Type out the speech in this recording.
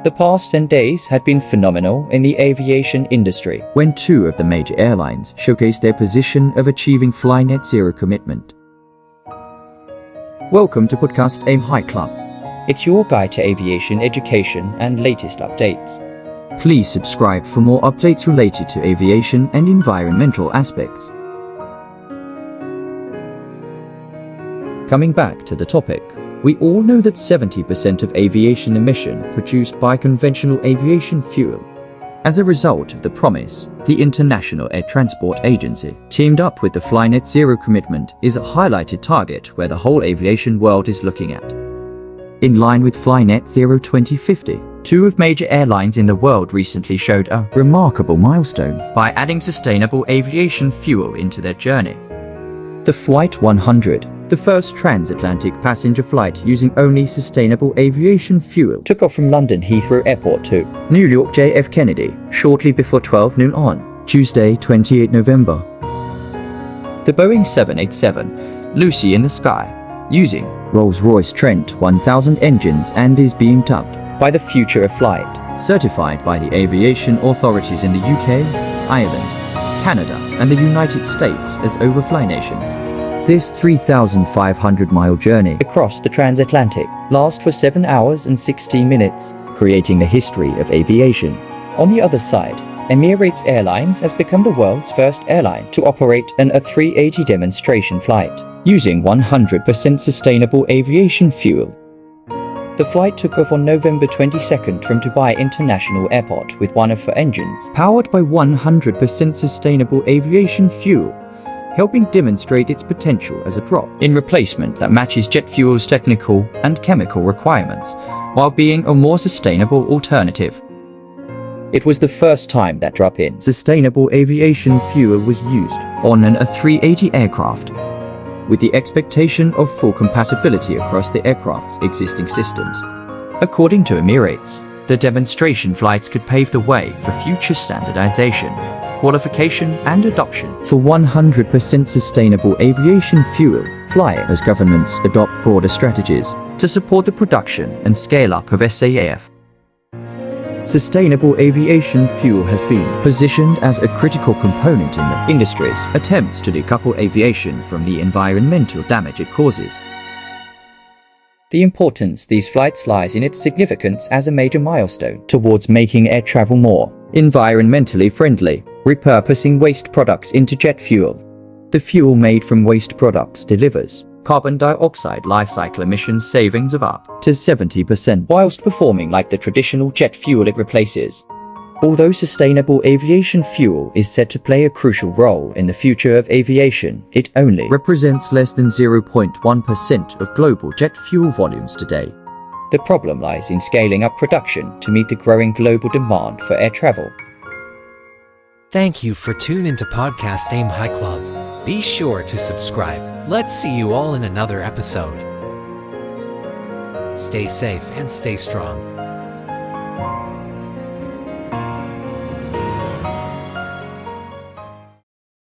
The past 10 days had been phenomenal in the aviation industry, when two of the major airlines showcased their position of achieving fly net zero commitment. Welcome to Podcast Aim High Club. It's your guide to aviation education and latest updates. Please subscribe for more updates related to aviation and environmental aspects. Coming back to the topic, we all know that 70% of aviation emission produced by conventional aviation fuel. As a result of the promise, the International Air Transport Agency, teamed up with the Fly Net Zero commitment, is a highlighted target where the whole aviation world is looking at. In line with Fly Net Zero 2050, two of major airlines in the world recently showed a remarkable milestone by adding sustainable aviation fuel into their journey. The Flight 100, the first transatlantic passenger flight using only sustainable aviation fuel, took off from London Heathrow Airport to New York JF Kennedy shortly before 12 noon on Tuesday, 28 November. The Boeing 787, Lucy in the Sky, using Rolls-Royce Trent 1000 engines and is being dubbed by the future of flight, certified by the aviation authorities in the UK, Ireland, Canada, and the United States as overfly nations. This 3,500-mile journey across the transatlantic lasts for 7 hours and 16 minutes, creating the history of aviation. On the other side, Emirates Airlines has become the world's first airline to operate an A380 demonstration flight, using 100% sustainable aviation fuel. The flight took off on November 22nd from Dubai International Airport with one of her engines powered by 100% sustainable aviation fuel, helping demonstrate its potential as a drop-in replacement that matches jet fuel's technical and chemical requirements, while being a more sustainable alternative. It was the first time that drop-in sustainable aviation fuel was used on an A380 aircraft, with the expectation of full compatibility across the aircraft's existing systems. According to Emirates, the demonstration flights could pave the way for future standardization, qualification and adoption for 100% sustainable aviation fuel, flying as governments adopt broader strategies to support the production and scale-up of SAF. Sustainable aviation fuel has been positioned as a critical component in the industry's attempts to decouple aviation from the environmental damage it causes. The importance of these flights lies in its significance as a major milestone towards making air travel more environmentally friendly, repurposing waste products into jet fuel. The fuel made from waste products delivers carbon dioxide life cycle emissions savings of up to 70%, whilst performing like the traditional jet fuel it replaces. Although sustainable aviation fuel is set to play a crucial role in the future of aviation, it only represents less than 0.1% of global jet fuel volumes today. The problem lies in scaling up production to meet the growing global demand for air travel. Thank you for tuning into Podcast Aim High Club. Be sure to subscribe. Let's see you all in another episode. Stay safe and stay strong.